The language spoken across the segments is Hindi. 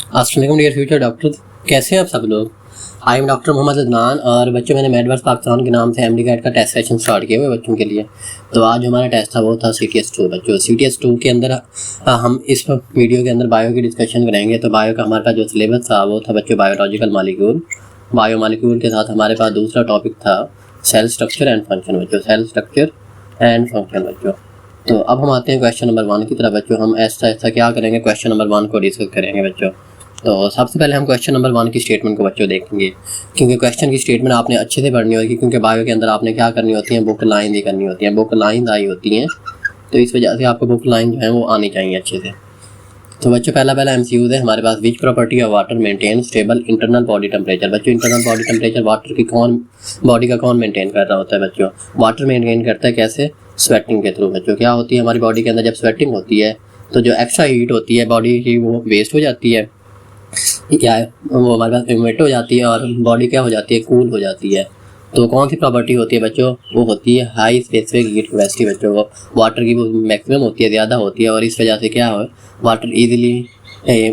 अस्सलाम वालेकुम डियर फ्यूचर डॉक्टर, कैसे हैं आप सब लोग। I am doctor Mohammad Adnan और बच्चों मैंने मेडवर्स पाकिस्तान के नाम से एमडी-कैट का टेस्ट सेशन स्टार्ट किया हुआ बच्चों के लिए। तो आज हमारा टेस्ट था वो था CTS2 बच्चों। CTS2 के अंदर हम इस वीडियो के अंदर बायो की डिस्कशन करेंगे। तो बायो का हमारे पास जो सिलेबस था वो था बच्चों बायोलॉजिकल मॉलिक्यूल। बायो मॉलिक्यूल के साथ हमारे पास दूसरा टॉपिक था सेल स्ट्रक्चर एंड फंक्शन बच्चों, सेल स्ट्रक्चर एंड फंक्शन बच्चों। तो अब हम आते हैं क्वेश्चन नंबर 1 की तरफ बच्चों। हम ऐसा क्या करेंगे, क्वेश्चन नंबर 1 को डिस्कस करेंगे बच्चों। तो सबसे पहले हम क्वेश्चन नंबर 1 की स्टेटमेंट को बच्चों देखेंगे, क्योंकि क्वेश्चन की स्टेटमेंट आपने अच्छे से पढ़नी होगी, क्योंकि बायो के अंदर आपने क्या करनी होती है, बुक लाइन ही करनी होती है, बुक लाइन आई होती हैं। तो इस वजह से आपको बुक लाइन जो है वो आनी चाहिए अच्छे से। तो बच्चों पहला MCQ है हमारे पास, which property of water maintain stable internal body temperature. बच्चों इंटरनल बॉडी टेम्परेचर वाटर की बॉडी का कौन मेंटेन कर रहा होता है बच्चों। वाटर मेंटेन करता है कैसे, स्वेटिंग के थ्रू बच्चों। क्या होती है हमारी बॉडी के अंदर जब स्वेटिंग होती है तो जो एक्स्ट्रा हीट होती है बॉडी की वो वेस्ट हो जाती है, क्या है वो हमारे पास इमिट हो जाती है और बॉडी क्या हो जाती है, कूल हो जाती है। तो कौन सी प्रॉपर्टी होती है बच्चों, वो होती है हाई स्पेसिफिक हीट कैपेसिटी बच्चों। वो वाटर की वो मैक्सिमम होती है, ज़्यादा होती है, और इस वजह से क्या हो वाटर इजीली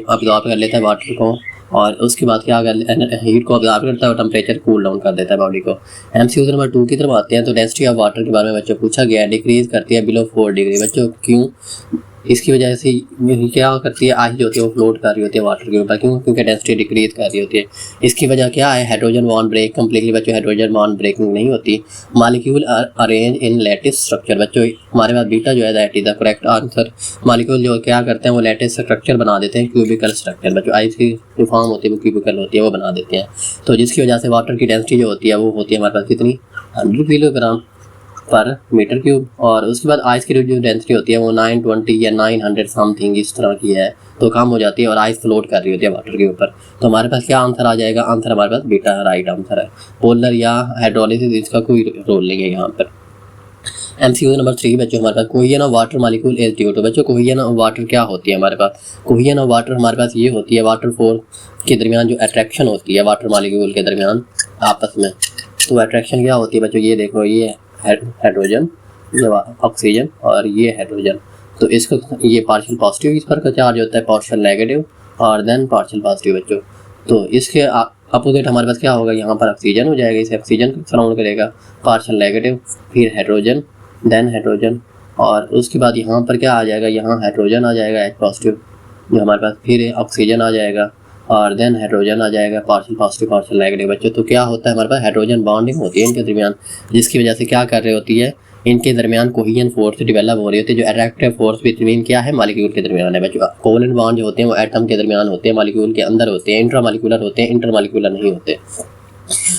अब्जॉर्ब कर लेता है वाटर को, और उसके बाद क्या कर हीट को अब्जॉर्ब करता है और टेम्परेचर कूल डाउन कर देता है बॉडी को। MCQ नंबर 2 की तरफ आते हैं। तो डेंसिटी ऑफ वाटर के बारे में बच्चों पूछा गया है, डिक्रीज करती है बिलो 4 डिग्री बच्चों। क्यों, इसकी वजह से क्या करती है, आइस जो होती है वो फ्लोट कर रही होती है वाटर के ऊपर। क्यों, क्योंकि डेंसिटी डिक्रीज कर रही होती है। इसकी वजह क्या है, हाइड्रोजन बॉन्ड ब्रेक कंप्लीटली बच्चों, हाइड्रोजन बॉन्ड ब्रेकिंग नहीं होती। Molecule arrange in lattice structure बच्चों। हमारे पास बीटा जो है that is the correct answer. Molecule जो क्या करते हैं वो लैटिस स्ट्रक्चर बना देते हैं, क्यूबिकल स्ट्रक्चर बच्चों। आइस की जो फॉर्म होती है वो क्यूबिकल होती है, वो बना देते हैं। तो जिसकी वजह से वाटर की डेंसिटी जो होती है वो होती है हमारे पास कितनी, 100 किलोग्राम पर मीटर क्यूब। और उसके बाद आइस की जो डेंसिटी होती है वो 920 या 900 समथिंग इस तरह की है, तो कम हो जाती है और आइस फ्लोट कर रही होती है वाटर के ऊपर। तो हमारे पास क्या आंसर आ जाएगा, आंसर हमारे पास बीटा राइट आंसर है। पोलर या हाइड्रोलिसिस इसका कोई रोल नहीं है यहाँ पर। MCQ नंबर 3 बच्चों हमारे पास, cohesion of water molecule is due to बच्चों। कोहेजन ऑफ वाटर क्या होती है हमारे पास, कोहेजन ऑफ वाटर हमारे पास ये होती है वाटर फोर के दरमियान जो अट्रैक्शन होती है वाटर मॉलिक्यूल के दरमियान आपस में। तो अट्रैक्शन क्या होती है बच्चों, ये देखो ये हाइड्रोजन, ये ऑक्सीजन और ये हाइड्रोजन। तो इसको ये पार्शियल पॉजिटिव इस पर का चार्ज होता है, पार्शियल नेगेटिव और देन पार्शियल पॉजिटिव बच्चों। तो इसके अपोजिट हमारे पास क्या होगा, यहाँ पर ऑक्सीजन हो जाएगा, इसे ऑक्सीजन सराउंड करेगा, पार्शियल नेगेटिव, फिर हाइड्रोजन, देन हाइड्रोजन, और उसके बाद यहाँ पर क्या आ जाएगा, यहाँ हाइड्रोजन आ जाएगा H पॉजिटिव जो हमारे पास, फिर ऑक्सीजन आ जाएगा और देन हाइड्रोजन आ जाएगा, पार्शियल पॉजिटिव पार्शियल नेगेटिव बच्चों। तो क्या होता है हमारे पास हाइड्रोजन बॉन्डिंग होती है इनके दरमियान, जिसकी वजह से क्या कर रही होती है, इनके दरमियान कोहेजन फोर्स डेवलप हो रही होती है, जो अट्रैक्टिव फोर्स बिटवीन क्या है मॉलिक्यूल के दरमियान है बच्चों। कोवेलेंट बॉन्ड जो होते हैं वो एटम के दरमियान होते हैं, मॉलिक्यूल के अंदर होते हैं, इंट्रामॉलिक्यूलर होते हैं, इंटरमॉलिक्यूलर नहीं होते।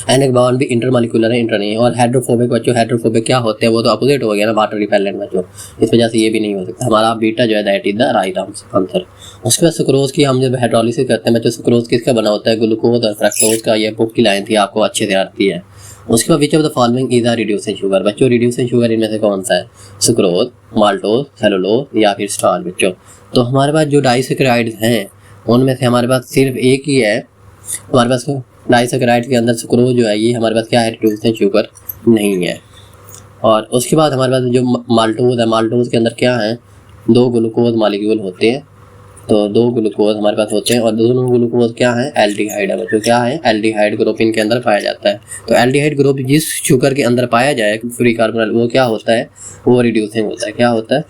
एंड बॉन्ड भी इंटरमॉलिक्यूलर है, इंटर नहीं है। और हाइड्रोफोबिक बच्चों, हाइड्रोफोबिक क्या होते हैं, वो तो अपोजिट हो गया ना वाटर रिपेलेंट बच्चों, इस वजह से ये भी नहीं हो सकता। हमारा बीटा जो है that is the right answer. उसके बाद सुक्रोज की हम जब हाइड्रोलिसिस करते हैं बच्चों, सुक्रोज किसका बना होता है, ग्लूकोज और फ्रक्टोज का। ये बुक की लाइन थी, आपको अच्छे से आती है। उसके बाद which of the following is a reducing sugar बच्चों। रिड्यूसिंग शुगर इनमें से कौन सा है, सुक्रोज, माल्टोज, सेलुलोज या फिर स्टार्च बच्चों। तो हमारे पास जो डाइसेकेराइड्स हैं उनमें से हमारे पास सिर्फ एक ही है, हमारे पास डाइसेकेराइड के अंदर सुक्रोज जो है ये हमारे पास क्या है, रिड्यूसिंग शुगर नहीं है। और उसके बाद हमारे पास जो माल्टोज है, माल्टोज के अंदर क्या है, 2 ग्लूकोज मॉलिक्यूल होते हैं। तो 2 ग्लूकोज हमारे पास होते हैं और दोनों ग्लूकोज क्या है, एल्डिहाइड है बच्चों। क्या है, एल्डिहाइड ग्रुप इनके अंदर पाया जाता है। तो एल्डिहाइड ग्रुप जिस शुगर के अंदर पाया जाए फ्री कार्बोनिल, वो क्या होता है, वो रिड्यूसिंग होता है। क्या होता है,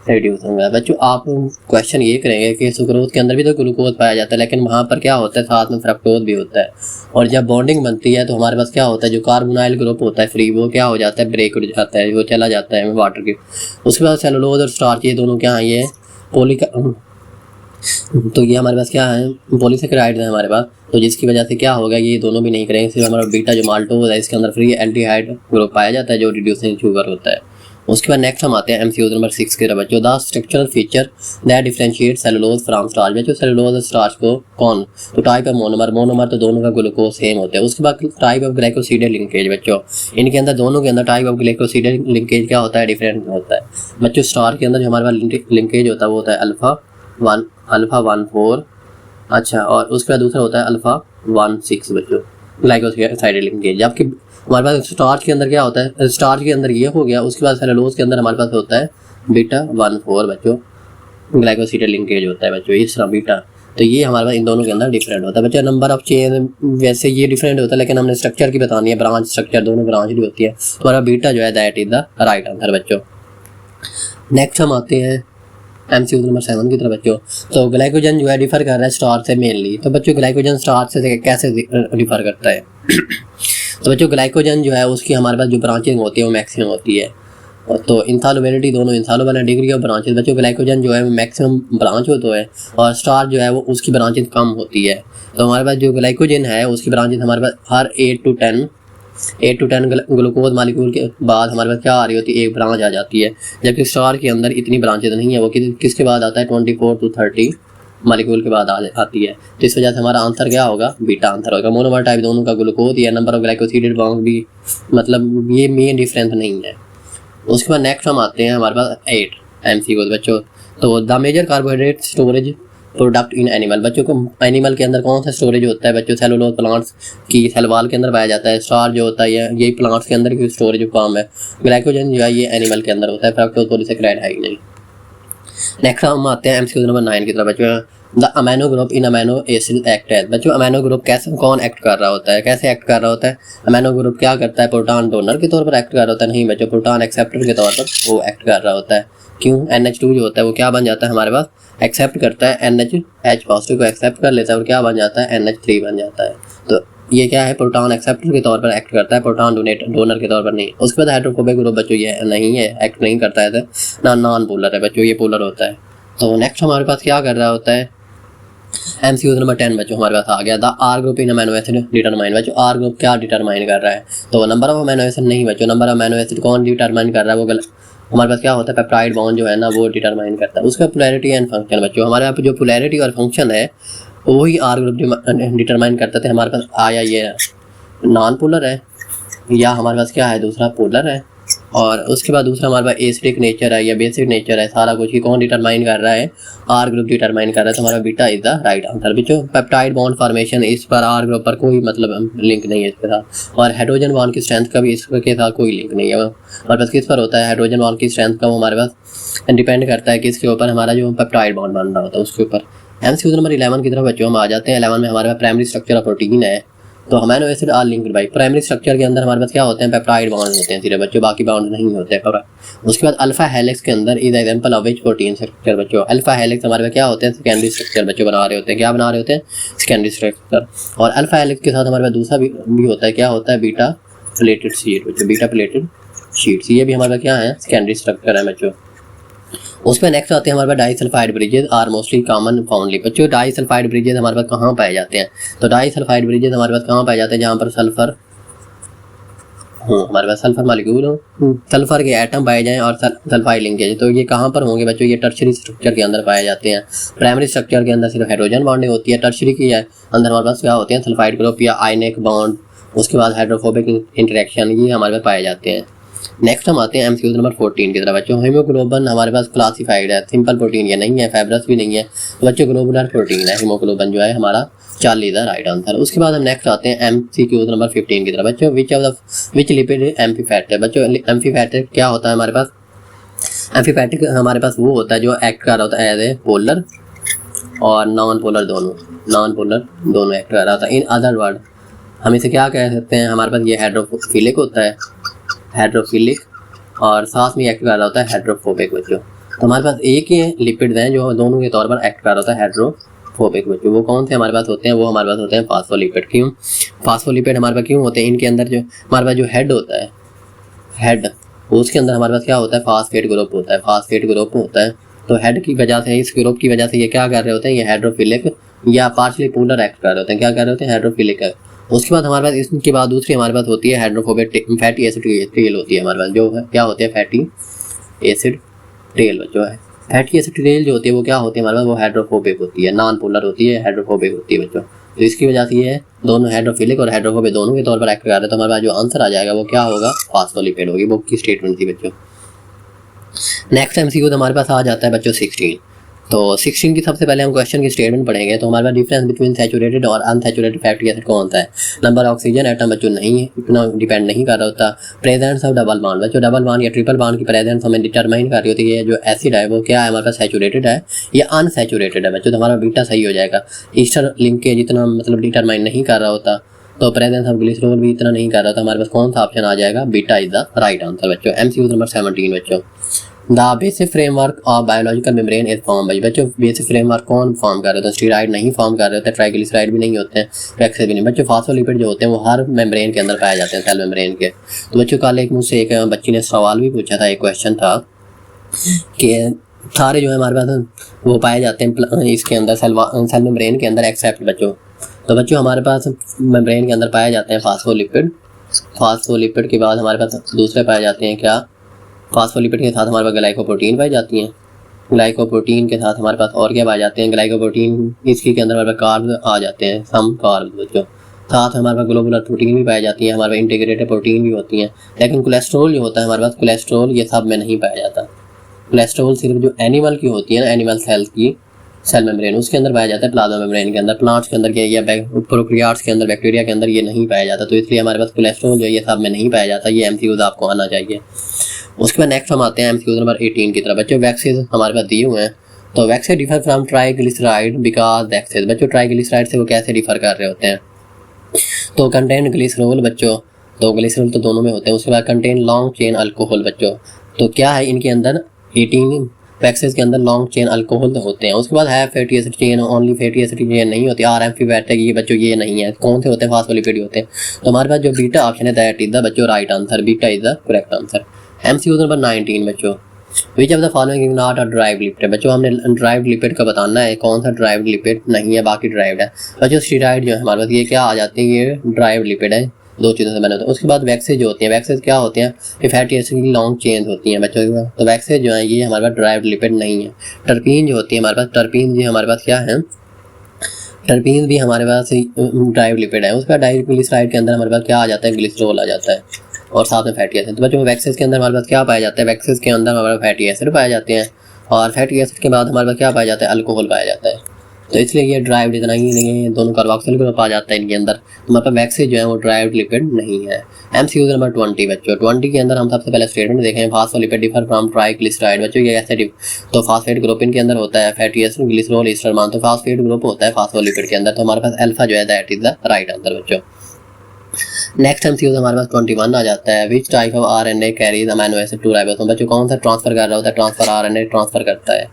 रिड्यूसिंग होगा बच्चों। आप क्वेश्चन ये करेंगे कि सुक्रोज के अंदर भी तो ग्लूकोज पाया जाता है, लेकिन वहाँ पर क्या होता है, साथ में फ्रक्टोज भी होता है। और जब बॉन्डिंग बनती है तो हमारे पास क्या होता है, जो कार्बोनाइल ग्रुप होता है फ्री, वो क्या हो जाता है, ब्रेक हो जाता है, वो चला जाता है वाटर की। उसके बाद सेलुलोज और स्टार्च ये दोनों क्या है, ये तो ये हमारे पास क्या है, पॉलीसेकेराइड है हमारे पास। तो जिसकी वजह से क्या होगा, ये दोनों भी नहीं करेंगे। सिर्फ हमारा बीटा जो माल्टोज है इसके अंदर फ्री एल्डिहाइड ग्रुप पाया जाता है जो रिड्यूसिंग शुगर होता है। उसके बाद नेक्स्ट हम आते हैं MCQ नंबर 6 के बच्चों, the structural feature that differentiate cellulose from starch बच्चों। सेलुलोज और स्टार्च को कौन, तो टाइप ऑफ मोनोमर, मोनोमर तो दोनों का ग्लूकोज सेम होता है। उसके बाद टाइप ऑफ ग्लाइकोसिडेड लिंकेज बच्चों, इनके अंदर दोनों के अंदर टाइप ऑफ ग्लाइकोसिडेड लिंकेज क्या होता है, डिफरेंट होता है बच्चों। स्टार्च के अंदर जो हमारे पास लिंकेज होता है वो होता है अल्फा 1,4, अच्छा, और उसके बाद दूसरा होता है अल्फा 1,6 बच्चों, ग्लाइकोसाइडेड लिंकेज। जबकि हमारे पास स्टार्च के अंदर क्या होता है, स्टार्च के अंदर ये हो गया। उसके बाद सेलुलोज के अंदर हमारे पास होता है बीटा 1,4 बच्चों, ग्लाइकोसिडेड लिंकेज होता है बच्चों, इस तरह बीटा तो ये हमारे पास इन दोनों के अंदर डिफरेंट होता है बच्चों। नंबर ऑफ चेन वैसे ये डिफरेंट होता है, लेकिन हमने स्ट्रक्चर की बतानी है, ब्रांच स्ट्रक्चर दोनों ब्रांच भी होती है। तो हमारा बीटा जो है that is the right answer बच्चों। नेक्स्ट हम आते हैं MCQ नंबर 7 की तरफ बच्चों। तो ग्लाइकोजन जो है डिफर कर रहा है स्टार्च से मेनली। तो बच्चों ग्लाइकोजन स्टार्च से कैसे डिफर करता है? तो बच्चों ग्लाइकोजन जो है उसकी हमारे पास जो ब्रांचिंग होती है वो मैक्सिमम होती है। तो इंथालोवेलिटी दोनों इंथालोवेल है, डिग्री ऑफ ब्रांचेस बच्चों ग्लाइकोजन जो है वो मैक्सिमम ब्रांच होता है और स्टार्च जो है वो उसकी ब्रांचेस कम होती है। तो हमारे पास जो ग्लाइकोजन है उसकी ब्रांचेस हमारे पास हर 8 to 10 ग्लूकोज मालिक्यूल के बाद हमारे पास क्या आ रही होती है, एक ब्रांच आ जाती है। जबकि स्टार के अंदर इतनी ब्रांचेज नहीं है, वो किसके बाद आता है 24 to 30 मालिक्यूल के बाद आती है। तो इस वजह से हमारा आंसर क्या होगा, बीटा आंसर होगा। मोनोमर टाइप दोनों का ग्लूकोज या नंबर ऑफ ग्लाइकोसिलेटेड बॉन्ड भी मतलब ये मेन डिफरेंस नहीं है। उसके बाद नेक्स्ट हम आते हैं हमारे पास 8 MCQ बच्चों। तो the major carbohydrate storage product in animal बच्चों को एनिमल के अंदर कौन सा स्टोरेज होता है बच्चों? सेलुलोज प्लांट्स की सेल वॉल के अंदर पाया जाता है। स्टार जो होता है ये प्लांट्स के अंदर की स्टोरेज फॉर्म है। ग्लाइकोजन जो है ये एनिमल के अंदर होता है, फ्रक्टोज पॉलीसैकेराइड है ही नहीं। नेक्स्ट हम आते हैं MCQ नंबर 9 की तरफ बच्चों। The amino group in amino acid act है बच्चों। अमीनो ग्रुप कैसे कौन एक्ट कर रहा होता है, कैसे एक्ट कर रहा होता है? अमीनो ग्रुप क्या करता है, प्रोटॉन डोनर के तौर पर एक्ट कर रहा होता है? नहीं बच्चों, प्रोटॉन एक्सेप्टर के तौर पर वो एक्ट कर रहा होता है। क्यों? NH2 जो होता है वो क्या बन जाता है हमारे पास, एक्सेप्ट करता है NH पॉजिटिव को एक्सेप्ट कर लेता है और क्या बन जाता है, NH3 बन जाता है। तो ये क्या है, प्रोटॉन एक्सेप्टर के तौर पर एक्ट करता है, प्रोटॉन डोनर के तौर पर नहीं। उसके बाद हाइड्रोफोबिक ग्रुप बच्चों ये नहीं है, एक्ट नहीं करता है ना, नॉन पोलर है बच्चों, ये पोलर होता है। तो नेक्स्ट हमारे पास क्या कर रहा होता है, MCQ नंबर 10 बच्चों हमारे पास आ गया। The R group in amino acid determine बच्चों। R ग्रुप क्या डिटरमाइन कर रहा है? तो नंबर ऑफ अमीनो एसिड नहीं बच्चों, नंबर ऑफ अमीनो एसिड कौन डिटरमाइन कर रहा है, वो हमारे पास क्या होता है, पेप्टाइड बॉन्ड जो है ना वो डिटरमाइन करता है। उसका पोलैरिटी एंड फंक्शन बच्चों, हमारे यहाँ पे जो पोलैरिटी और फंक्शन है वही R ग्रुप डिटरमाइन करते थे। हमारे पास आया ये नॉन पोलर है या हमारे पास क्या है, दूसरा पोलर है, और उसके बाद दूसरा हमारे पास एसिडिक नेचर है या बेसिक नेचर है। सारा कुछ ही कौन डिटरमाइन कर रहा है, R ग्रुप डिटरमाइन कर रहा है। तो हमारा beta is the right answer बच्चों। पेप्टाइड बॉन्ड फॉर्मेशन इस पर R ग्रुप पर कोई मतलब लिंक नहीं है इसके साथ, और हाइड्रोजन बॉन्ड की स्ट्रेंथ का भी इसके साथ कोई लिंक नहीं है। हमारे पास किस पर होता है, हाइड्रोजन बॉन्ड की स्ट्रेंथ का वो हमारे पास डिपेंड करता है किसके ऊपर, हमारा जो पेप्टाइड बॉन्ड बन रहा होता है उसके ऊपर। MCQ नंबर 11 की तरफ बच्चों हम आ जाते हैं। 11 में हमारे पास प्राइमरी स्ट्रक्चर ऑफ प्रोटीन है। तो amino acid are linked by primary structure के अंदर हमारे पास क्या होते हैं, पेप्टाइड बॉन्ड होते हैं सिर्फ बच्चों, बाकी बॉन्ड नहीं होते हैं। उसके बाद अल्फा हेलिक्स के अंदर is example of which protein structure बच्चों। अल्फा हेलिक्स हमारे पास क्या होते हैं, सेकेंडरी स्ट्रक्चर बच्चों बना रहे होते हैं। क्या बना रहे होते हैं, सेकेंडरी स्ट्रक्चर। और अल्फा हेलिक्स के साथ हमारे पास दूसरा भी होता है, क्या होता है, बीटा प्लेटेड शीट बच्चों, बीटा प्लेटेड शीट्स, ये भी हमारे पास क्या है, सेकेंडरी स्ट्रक्चर है बच्चों। उसमें नेक्स्ट आते हैं हमारे पास disulphide bridges are mostly common foundly बच्चों। डाइसल्फाइड ब्रिजेज हमारे पास कहाँ पाए जाते हैं, तो डाइसल्फाइड ब्रिजेज हमारे पास कहाँ पाए जाते हैं, जहाँ पर सल्फर हमारे पास सल्फर मालिक्यूल हो, सल्फर के एटम पाए जाएं और सल्फाइड लिंकेज। तो ये कहाँ पर होंगे बच्चों, ये टर्शरी स्ट्रक्चर के अंदर पाए जाते हैं। प्राइमरी स्ट्रक्चर के अंदर सिर्फ हाइड्रोजन बॉन्डिंग होती है, टर्शरी की अंदर हमारे पास क्या होते हैं, सल्फाइड ग्रुप या आयनिक बॉन्ड, उसके बाद हाइड्रोफोबिक इंटरेक्शन, ये हमारे पास पाए जाते हैं। नेक्स्ट हम आते हैं MCQ नंबर 14 की तरफ बच्चों। हीमोग्लोबिन हमारे पास क्लासिफाइड है, सिंपल प्रोटीन ये नहीं है, फाइब्रस भी नहीं है तो बच्चों ग्लोबुलर प्रोटीन है। हीमोग्लोबिन जो है हमारा 40 इज द राइट आंसर। उसके बाद हम नेक्स्ट आते हैं MCQ नंबर 15 की तरफ बच्चों। विच लिपिड एम्फीफैट है बच्चों। एम्फीफैटिक क्या होता है हमारे पास, एम्फीफैटिक हमारे पास वो होता है जो एक्ट कर रहा होता है एज ए पोलर और नॉन पोलर दोनों एक्ट कर रहा होता है। इन अदर वर्ड हम इसे क्या कह सकते हैं, हमारे पास ये हाइड्रोफिलिक होता है, हाइड्रोफिलिक, और साथ में एक्ट कर रहा होता है हाइड्रोफोबिक बच्चों। तो हमारे पास एक ही लिपिड हैं जो दोनों के तौर पर एक्ट कर रहा होता है हाइड्रोफोबिक बच्चों। वो कौन से हमारे पास होते हैं, वो हमारे पास होते हैं फास्फोलिपिड। क्यों फास्फोलिपिड हमारे पास क्यों होते हैं, इनके अंदर जो हमारे पास जो हेड होता है, हेड उसके अंदर हमारे पास क्या होता है, फास्फेट ग्रुप होता है, फास्फेट ग्रुप होता है। तो हेड की वजह से, इस ग्रुप की वजह से ये क्या कर रहे होते हैं, ये हाइड्रोफिलिक या पार्शली पोलर एक्ट कर रहे होते हैं। क्या कर रहे होते हैं, हाइड्रोफिलिक है। उसके बाद हमारे पास इसके बाद दूसरी हमारे पास होती है हाइड्रोफोबिक फैटी एसिड टेल होती है हमारे पास, जो है क्या होती है, फैटी एसिड टेल बच्चों है। फैटी एसिड टेल जो होती है वो क्या होती है हमारे पास, वो हाइड्रोफोबिक होती है, नॉन पोलर होती है, हाइड्रोफोबिक होती है बच्चों। तो इसकी वजह से ये दोनों हाइड्रोफिलिक और हाइड्रोफोबिक दोनों के तौर पर एक्ट कर रहे हैं। तो हमारे पास जो आंसर आ जाएगा वो क्या होगा, फास्फोलिपिड होगी। बुक की स्टेटमेंट थी बच्चों। नेक्स्ट MCQ हमारे पास आ जाता है बच्चों 16। तो 16 की सबसे पहले हम क्वेश्चन की स्टेटमेंट पढ़ेंगे। तो हमारे पास डिफरेंस बिटवीन सैचुरेटेड और अनसैचुरेटेड फैटी एसिड कौन सा है। नंबर ऑक्सीजन एटम बच्चों नहीं है, इतना डिपेंड नहीं कर रहा होता। प्रेजेंस ऑफ डबल बॉन्ड बच्चों, डबल बॉन्ड या ट्रिपल बॉन्ड की प्रेजेंस हमें डिटरमाइन कर रही होती है जो एसिड है वो क्या है हमारे पास, सैचुरेटेड है या अनसैचुरेटेड है बच्चों। तो हमारा बीटा सही हो जाएगा। ईस्टर लिंकेज इतना मतलब डिटरमाइन नहीं कर रहा होता, तो प्रेजेंस ऑफ ग्लिसरॉल भी इतना नहीं कर रहा था। हमारे पास कौन सा ऑप्शन आ जाएगा, beta is the right answer बच्चों। MCQ नंबर 17 बच्चों, the basic framework of biological membrane is form बच्चों। बेसिक फ्रेमवर्क कौन फॉर्म कर रहे होते हैं, स्टीराइड नहीं फॉर्म कर रहे होते, ट्राइग्लिसराइड भी नहीं होते हैं, वैक्सीन भी नहीं बच्चों। फास्फोलिपिड जो होते हैं वो हर मेम्ब्रेन के अंदर पाए जाते हैं, सेल मेम्ब्रेन के। तो बच्चों कल एक मुझसे एक बच्ची ने सवाल भी पूछा था, एक क्वेश्चन था कि सारे जो है हमारे पास वो पाए जाते हैं इसके अंदर सेल मेम्ब्रेन के अंदर एक्सेप्ट बच्चों। तो बच्चों हमारे पास मेम्ब्रेन के अंदर पाए जाते हैं फास्फोलिपिड। फास्फोलिपिड के बाद हमारे पास दूसरे पाए जाते हैं क्या, फास्फोलिपिड के साथ हमारे पास ग्लाइकोप्रोटीन पाई जाती हैं। ग्लाइकोप्रोटीन के साथ हमारे पास और क्या पाए जाते हैं, ग्लाइकोप्रोटीन इसके अंदर हमारे पास कार्ब आ जाते हैं, सम कार्ब बच्चों। साथ हमारे पास ग्लोबुलर प्रोटीन भी पाई जाती है, हमारे पास इंटीग्रेटेड प्रोटीन भी होती हैं। लेकिन कोलेस्ट्रॉल जो होता है हमारे पास, कोलेस्ट्रॉल ये सब में नहीं पाया जाता। कोलेस्ट्रॉल सिर्फ जो एनिमल की होती है ना, एनिमल सेल्स की सेल मेम्ब्रेन उसके अंदर पाया जाता है, प्लाज्मा मेम्ब्रेन के अंदर। प्लांट्स के अंदर या प्रोकैरियोट्स के अंदर, बैक्टीरिया के अंदर ये नहीं पाया जाता। तो इसलिए हमारे पास कोलेस्ट्रॉल जो है ये सब में नहीं पाया जाता। ये MCQ आपको आना चाहिए। उसके बाद नेक्स्ट हम आते हैं MCQ नंबर 18 की तरफ बच्चों। वैक्सीन हमारे पास दिए हुए हैं। तो vaccine differ from triglyceride because vaccine बच्चों, ट्राइग्लिसराइड से वो कैसे डिफर कर रहे होते हैं, तो कंटेन ग्लिसरॉल बच्चों, तो ग्लिसरॉल तो दोनों में होते हैं। उसके बाद कंटेन लॉन्ग चेन अल्कोहल बच्चों, तो क्या है इनके अंदर 18 वैक्सीन के अंदर लॉन्ग चेन अल्कोहल होते हैं। उसके बाद है fatty acid chain, only fatty acid chain नहीं होती। RMP बैठे ये बच्चों ये नहीं है। कौन से होते हैं, फास्फोलिपिड होते हैं। तो हमारे पास जो बीटा ऑप्शन है दैट इज द बच्चों right answer, beta is the correct answer. MCQ number 19 बच्चों, which of the following is not a derived lipid बच्चों। हमने ड्राइव्ड लिपिड का बताना है कौन सा ड्राइव्ड लिपिड नहीं है, बाकी ड्राइव्ड है बच्चों। स्टीराइड जो है हमारे पास ये क्या आ जाती है, ये ड्राइव्ड लिपिड है, दो चीज़ों से बने होते हैं। उसके बाद वैक्सीन जो होती हैं, वैक्सीन क्या होते हैं, फैटी एसिड की लॉन्ग चेन होती हैं बच्चों के। तो वैक्सीन जो है ये हमारे पास ड्राइव्ड लिपिड नहीं है। टर्पीन जो होती है हमारे पास, टर्पीन जी हमारे पास क्या है, टर्पीन भी हमारे पास ड्राइव्ड लिपिड है। उसका डाइग्लिसराइड के अंदर हमारे पास क्या आ जाता है, ग्लिसरॉल आ जाता है और साथ में फैटी एसिड। तो बच्चों वैक्सीन के अंदर हमारे पास क्या पाया जाता है, वैक्सीन के अंदर हमारे पास फैटी एसिड पाए जाते हैं और फैटी एसिड के बाद हमारे पास क्या पाया जाता है, अल्कोहल पाया जाता है। तो इसलिए ये ड्राइव्ड इतना ही नहीं है, दोनों कार्बोक्सिल ग्रुप आ जाता है इनके अंदर। हमारे पास वैक्सीन जो है वो ड्राइव्ड लिपिड नहीं है। MCQ नंबर 20 बच्चों, 20 के अंदर हम सबसे पहले स्टेटमेंट देखें, फास्फोलिपिड डिफर फ्रॉम ट्राइग्लिसराइड बच्चों। ये ऐसे तो फास्फेट ग्रुप इनके अंदर होता है, फैटी एसिड ग्लिसरॉल ईस्टर मान, तो फास्फेट ग्रुप होता है फास्फोलिपिड के अंदर। तो हमारे पास अल्फा जो है that is the right answer बच्चों। नेक्स्ट MCQ हमारे पास 21 आ जाता है, which type of RNA carries amino acid to ribosome बच्चों। कौन सा ट्रांसफर कर रहा होता है, ट्रांसफर RNA ट्रांसफर करता है।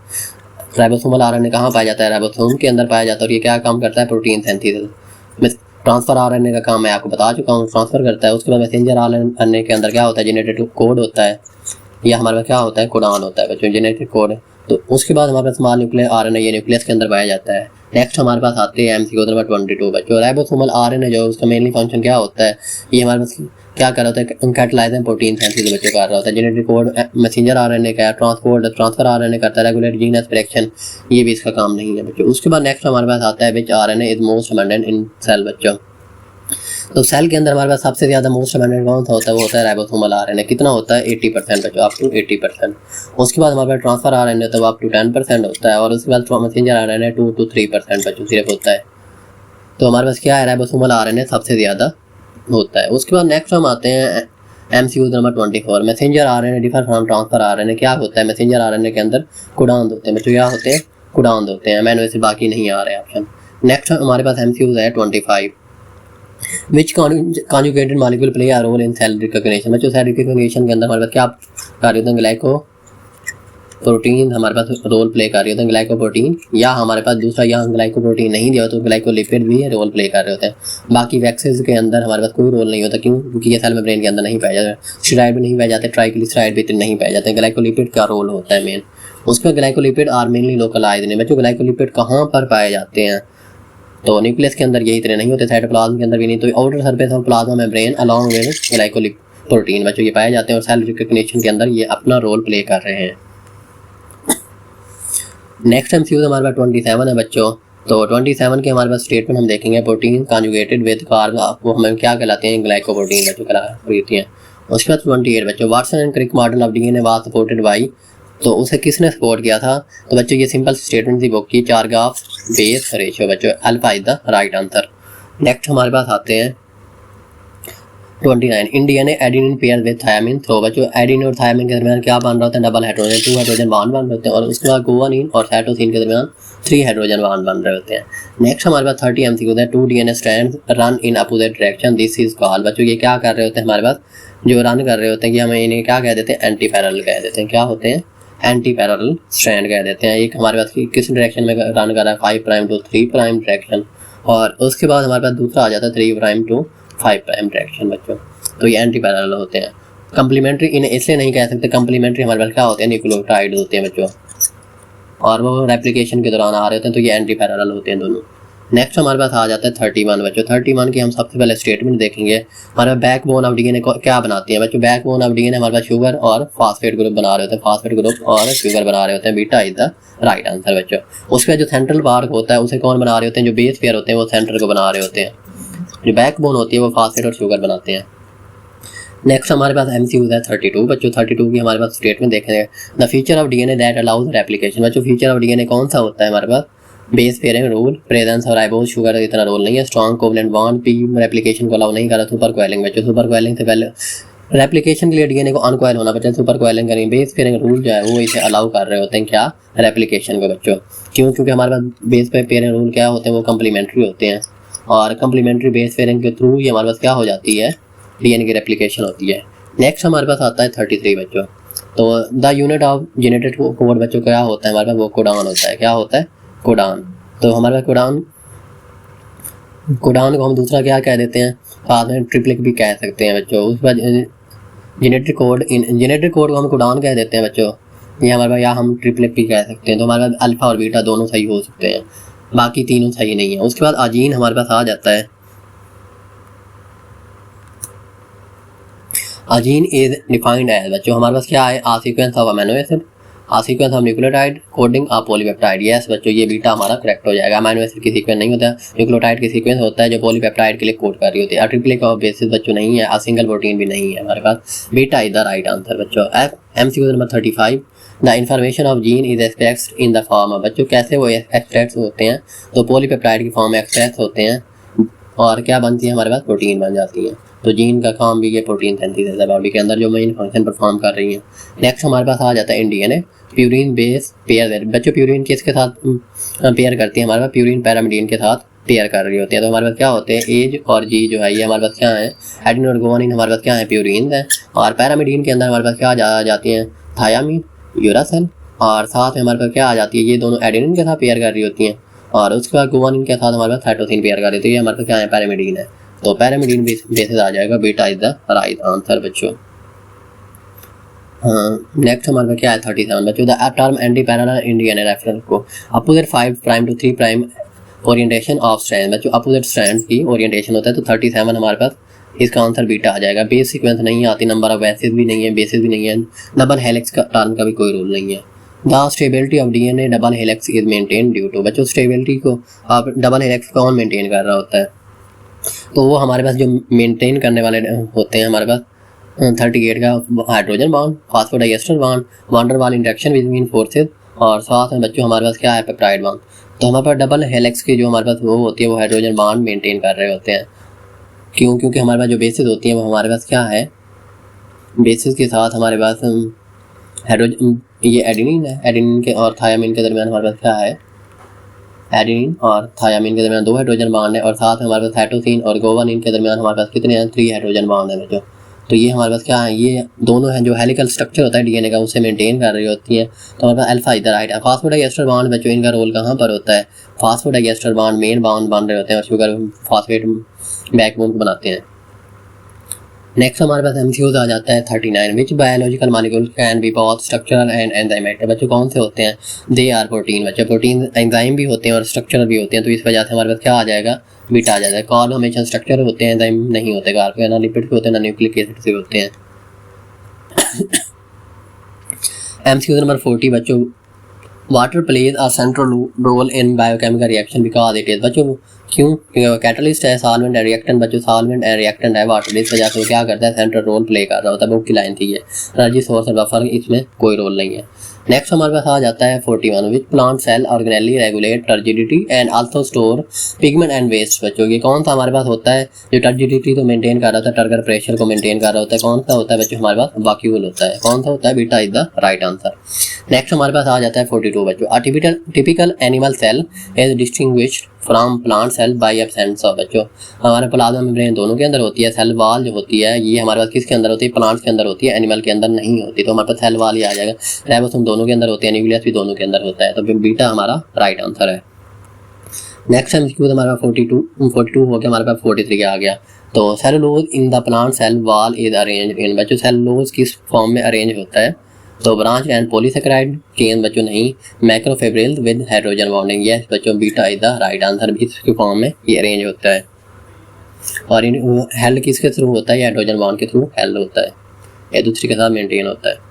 राइबोसोमल RNA कहाँ पाया जाता है, राइबोसोम के अंदर पाया जाता है। और ये क्या काम करता है, प्रोटीन सिंथेसिस। ट्रांसफर RNA का काम मैं आपको बता चुका हूँ, ट्रांसफर करता है। उसके बाद मैसेंजर RNA के अंदर क्या होता है, जेनेटिक कोड होता है, या हमारे पास क्या होता है, कोडान होता है बच्चों, जेनेटिक कोड। तो उसके बाद हमारे पास स्मॉल न्यूक्लियर RNA ये न्यूक्लियस के अंदर पाया जाता है। नेक्स्ट हमारे पास आते हैं MCQ नंबर 22 बच्चों। राइबोसोमल RNA जो उसका मेनली फंक्शन क्या होता है, ये हमारे पास क्या कर रहा होता है, कैटलाइजिंग प्रोटीन सिंथेसिस बच्चों कर रहा होता है। जेनेटिक कोड मैसेंजर RNA का ट्रांसफर RNA करता है, रेगुलेट जीन एक्सप्रेशन ये भी इसका काम नहीं है बच्चों। उसके बाद नेक्स्ट हमारे पास आता है which RNA is most abundant in cell बच्चों। तो सेल के अंदर हमारे पास सबसे ज़्यादा मोस्ट अबंडेंट कौन सा होता है, वो होता है राइबोसोमल RNA। कितना होता है, 80% बच्चों, अप टू 80%। उसके बाद हमारे पास ट्रांसफर RNA होता है, वो अप टू 10% होता है। और उसके बाद मैसेंजर RNA 2 to 3% बच्चों सिर्फ होता है। तो हमारे पास क्या है, राइबोसोमल RNA सबसे ज़्यादा होता है। उसके बाद नेक्स्ट हम आते हैं MCQ number 24, messenger RNA differ from transfer RNA। क्या होता है, मैसेंजर RNA के अंदर कोडान होते हैं बच्चों, क्या होते हैं, कोडान होते हैं। अमीनो एसिड बाकी नहीं आ रहे ऑप्शन। नेक्स्ट हमारे पास MCQ है 25, which conjugated molecule play a role in cell recognition बच्चों। सेल रिकॉग्निशन के अंदर हमारे पास क्या कार्य होते हैं, ग्लाइको प्रोटीन हमारे पास रोल प्ले कर रहे होते हैं, ग्लाइकोप्रोटीन। या हमारे पास दूसरा यहाँ ग्लाइकोप्रोटीन नहीं दिया तो ग्लाइकोलिपिड भी रोल प्ले कर रहे होते हैं। बाकी वैक्सीन के अंदर हमारे पास कोई रोल नहीं होता, क्यों, क्योंकि ये सेल मेम्ब्रेन के अंदर नहीं पाए जाते। स्टीराइड भी नहीं पाए जाते, ट्राइग्लिसराइड भी नहीं पाए जाते। ग्लाइकोलिपिड का रोल होता है मेन। उसके ग्लाइकोलिपिड आर मेनली लोकलाइज्ड नहीं बच्चों। ग्लाइकोलिपिड कहाँ पर पाए जाते हैं, तो न्यूक्लियस के अंदर ये इतने नहीं होते, साइटोप्लाज्म के अंदर भी नहीं। तो outer surface of plasma membrane along with glycoprotein बच्चों ये पाए जाते हैं और सेल रिकॉग्निशन के अंदर ये अपना रोल प्ले कर रहे हैं। नेक्स्ट MCQ हमारे पास 27 है बच्चों। तो 27 के हमारे पास स्टेटमेंट हम देखेंगे, प्रोटीन कॉन्जुगेटेड विद कार्ब वो हमें क्या कहलाते हैं, ग्लाइकोप्रोटीन बच्चों कहलाते हैं। उसके बाद 28 बच्चों, Watson and Crick model of DNA was supported by तो उसे किसने सपोर्ट किया था? तो बच्चों ये सिंपल स्टेटमेंट थी बुक की, चारगाफ बेस रेशियो बच्चों, alpha is the right answer. Next हमारे पास आते हैं 29, in DNA adenine pair with thymine through बच्चों, एडेनिन और थायमिन के दरमियान क्या बन रहा होता है? डबल हाइड्रोजन, 2 हाइड्रोजन बॉन्ड बन रहे होते हैं, और उसके बाद गुआनिन और साइटोसिन के दरमियान 3 हाइड्रोजन बॉन्ड बन रहे होते हैं। नेक्स्ट हमारे पास 30 एमसीक्यू है, 2 DNA strands run in opposite direction, this is called बच्चों, ये क्या कर रहे होते हैं हमारे पास, जो रन कर रहे होते हैं कि हमें इन्हें क्या कह देते हैं? एंटी पैरेलल कह देते हैं। क्या होते हैं? एंटी पैरेलल स्ट्रैंड कह देते हैं। एक हमारे पास किस डायरेक्शन में रन कर रहा है? 5 प्राइम टू 3 प्राइम डायरेक्शन, और उसके बाद हमारे पास दूसरा आ जाता है 3 प्राइम टू 5 प्राइम डायरेक्शन बच्चों, तो ये एंटी पैरेलल होते हैं। कंप्लीमेंट्री इन्हें इसलिए नहीं कह सकते, कंप्लीमेंट्री हमारे पास क्या होते हैं? न्यूक्लियोटाइड होते हैं बच्चों, और वो रेप्लिकेशन के दौरान आ रहे होते हैं, तो ये एंटी पैरेलल होते हैं दोनों। नेक्स्ट हमारे पास आ जाता है 31 बच्चों। 31 की हम सबसे पहले स्टेटमेंट देखेंगे। हमारे बैकबोन ऑफ डीएनए को क्या बनाती है बच्चों? बैकबोन ऑफ डीएनए हमारे पास शुगर और फास्फेट ग्रुप बना रहे होते हैं, फास्फेट ग्रुप और शुगर बना रहे होते हैं, beta is the right answer बच्चों। उसके बाद जो सेंट्रल पार्ट होता है उसे कौन बना रहे होते हैं? जो बेस पेयर होते हैं वो सेंटर को बना रहे होते हैं, जो बैकबोन होती है वो फास्फेट और शुगर बनाते हैं। नेक्स्ट हमारे पास एमसीक्यू है 32 बच्चों। 32 की हमारे पास स्टेटमेंट देखेंगे, the feature of DNA that allows replication बच्चों, फीचर ऑफ डीएनए कौन सा होता है हमारे पास? बेस पेयरिंग रूल, प्रेजेंस और राइबोज शुगर का इतना रोल नहीं है, strong covalent bond, P replication को अलाउ नहीं कर रहा, सुपर कोइलिंग बच्चों, सुपर कोइलिंग से पहले रेप्लिकेशन के लिए डीएनए को अनकॉइल होना बच्चों, सुपर कोइलिंग करेंगे, बेस पेयरिंग रूल जो है वो इसे अलाउ कर रहे होते हैं क्या? रेप्लिकेशन को बच्चों। क्यों? क्योंकि हमारे पास बेस पेयरिंग रूल क्या होते हैं? वो कम्प्लीमेंट्री होते हैं, और कम्प्लीमेंट्री बेस पेयरिंग के थ्रू ये हमारे पास क्या हो जाती है? डीएनए की रेप्लिकेशन होती है। नेक्स्ट हमारे पास आता है 33 बच्चों। तो the unit of genetic code बच्चों क्या होता है हमारे पास? वो कोडान होता है। क्या होता है? कोडान। तो हमारे पास कोडान को हम दूसरा क्या कह देते हैं? साथ में ट्रिप्लिक भी कह सकते हैं बच्चों। उसके बाद जेनेटिक कोड को हम कोडान कह देते हैं बच्चों, ये हमारे पास, या हम ट्रिप्लिक भी कह सकते हैं। तो हमारे पास अल्फा और बीटा दोनों सही हो सकते हैं, बाकी तीनों सही नहीं है। उसके बाद अजीन हमारे पास आ जाता है। अजीन इज डिफाइंड एज बच्चों, हमारे पास क्या है? A sequence of amino acid, a sequence of nucleotide coding a polypeptide. Yes बच्चों, ये बीटा हमारा करेक्ट हो जाएगा। अमीनो एसिड की सीक्वेंस नहीं होता है, न्यूक्लियोटाइड की सीक्वेंस होता है जो पॉलीपेप्टाइड के लिए कोड कर रही होती है। ट्रिप्लिक ऑफ बेसिस बच्चों नहीं है, सिंगल प्रोटीन भी नहीं है हमारे पास, beta is the right answer बच्चों। MCQ number 35, the information of gene is expressed in the form of बच्चों, कैसे वो एक्सप्रेस होते हैं? तो पॉलीपेप्टाइड की फॉर्म में एक्सप्रेस होते हैं, और क्या बनती है हमारे पास? प्रोटीन बन जाती है। तो जीन का काम भी ये प्रोटीन सिंथेसिस है बॉडी के अंदर, जो मेन फंक्शन परफॉर्म कर रही है। नेक्स्ट हमारे पास आ जाता है डीएनए प्यूरिन बेस पेयर बच्चों। प्यूरिन किसके साथ पेयर करती है हमारे पास? प्यूरिन पैरामिडीन के साथ पेयर कर रही होती है। तो हमारे पास क्या होते हैं? एज और जी जो है ये हमारे पास क्या है? एडेनिन और गुआनिन हमारे पास क्या है? प्यूरिन है, और पैरामिडीन के अंदर हमारे पास क्या आ जाती हैं? थायामीन, यूरासिल, और साथ में हमारे पास क्या आ जाती है? ये दोनों एडेनिन के साथ पेयर कर रही होती हैं, और उसके बाद गुआनिन के साथ हमारे पास साइटोसिन पेयर कर रही होती है। ये हमारे पास क्या है? पैरामिडीन है। तो पैरामिडीन बेसिस आ जाएगा, beta is the right answer बच्चों। नेक्स्ट हमारे पास क्या है? 37 बच्चों। The term antiparallel in DNA reference को opposite 5 prime to 3 prime orientation of strand बच्चों, अपोजिट स्ट्रैंड की ओरिएंटेशन होता है। तो 37 हमारे पास इसका आंसर बीटा आ जाएगा। बेस सीक्वेंस नहीं आती, नंबर ऑफ बेसिस भी नहीं है, बेसिस भी नहीं है, डबल हेलिक्स का टर्म का भी कोई रूल नहीं है। The stability of DNA double helix is maintain due to बच्चों, स्टेबिलिटी को आप डबल हेलिक्स कौन मेंटेन कर रहा होता है? तो वो हमारे पास जो मेंटेन करने वाले होते हैं हमारे पास 38 का हाइड्रोजन बॉन्ड, फास्फोडाइएस्टर बॉन्ड, वांडर वाल इंटरेक्शन बिटवीन फोर्सेस, और साथ में बच्चों हमारे पास क्या है? Peptide bond. तो हमारे पास डबल हेलिक्स की जो हमारे पास वो होती है वो हाइड्रोजन बॉन्ड मेंटेन कर रहे होते हैं। क्यों? क्योंकि हमारे पास जो बेसिस होती हैं वो हमारे पास क्या है? बेसिस के साथ हमारे पास हाइड्रोजन, ये एडेनिन है, एडेनिन के और थायामीन के दरमियान हमारे पास क्या है? एडेनिन और थायामीन के दरमियान 2 हाइड्रोजन बॉन्ड है, और साथ में हमारे पास साइटोसिन और गुआनिन के दरमियान हमारे पास कितने हैं? 3 हाइड्रोजन बॉन्ड है बच्चों। तो ये हमारे पास क्या है? ये दोनों हैं जो हेलिकल स्ट्रक्चर होता है डीएनए का, उसे मेंटेन कर रही होती है। तो हमारे पास alpha is the right. Phosphodiester bond बच्चों, इनका रोल कहाँ पर होता है? फास्फोडाइएस्टर बॉन्ड मेन बॉन्ड बन रहे होते हैं, और शुगर फॉस्फेट बैकबोन को बनाते हैं। नेक्स्ट हमारे पास एमसीक्यूज आ जाता है 39, which biological molecule can be both structural and enzymatic बच्चों, कौन से होते हैं? दे आर प्रोटीन बच्चों, प्रोटीन एंजाइम भी होते हैं और स्ट्रक्चरल भी होते हैं। तो इस वजह से हमारे पास क्या आ जाएगा? बीटा आ जाएगा। कार्ब हमेशा स्ट्रक्चर होते हैं, एंजाइम नहीं होते। कार्ब के ना लिपिड के होते हैं, ना न्यूक्लिक एसिड से होते हैं। एमसीक्यू नंबर 40 बच्चों, water plays a central role in biochemical reaction because it is बच्चों, क्यों? कैटलिस्ट है, सॉल्वेंट है, रिएक्टेंट बच्चों, सॉल्वेंट है, रिएक्टेंट है, वाटर, इस वजह से वो क्या करता है? सेंट्रल रोल प्ले कर रहा होता है। बुक की लाइन थी ये, एनर्जी सोर्स और बफर, इसमें कोई रोल नहीं है। नेक्स्ट हमारे पास आ जाता है 41 which plant cell organelle regulate turgidity and also store pigment and waste. बच्चों ये कौन सा हमारे पास होता है जो टर्जिडिटी को मेंटेन कर रहा होता है, टर्गर प्रेशर को मेंटेन कर रहा होता है, कौन सा होता है बच्चों हमारे पास वैक्यूल होता है। कौन सा होता है? Beta is the right answer. Next हमारे पास आ जाता है 42 बच्चों a typical animal cell is distinguished from plant cell by absence of. बच्चों हमारे प्लाज्मा मेम्ब्रेन दोनों के अंदर होती है, सेल वॉल जो होती है ये हमारे पास किसके अंदर होती है? प्लांट्स के अंदर होती है, एनिमल के अंदर नहीं होती, तो हमारे पास सेल वॉल ही आ जाएगा। राइबोसोम दोनों के अंदर होती है, न्यूक्लियस भी दोनों के अंदर होता है, तो बीटा हमारा राइट आंसर है। नेक्स्ट एमसीक्यू हमारा 42 हो गया, हमारे पास 43 आ गया। तो cellulose in the plant cell wall is arrange in. बच्चों सेलुलोज किस फॉर्म में अरेंज होता है? तो ब्रांच एंड पॉलीसेकेराइड चेन बच्चों नहीं, मैक्रोफिब्रिल विद हाइड्रोजन बॉन्डिंग। यस बच्चों beta is the right answer, इसके फॉर्म में ये अरेंज होता है। और इन हेल्ड किसके थ्रू होता है? हाइड्रोजन बॉन्ड के थ्रू हेल्ड होता है, ये दूसरे के साथ मेंटेन होता है।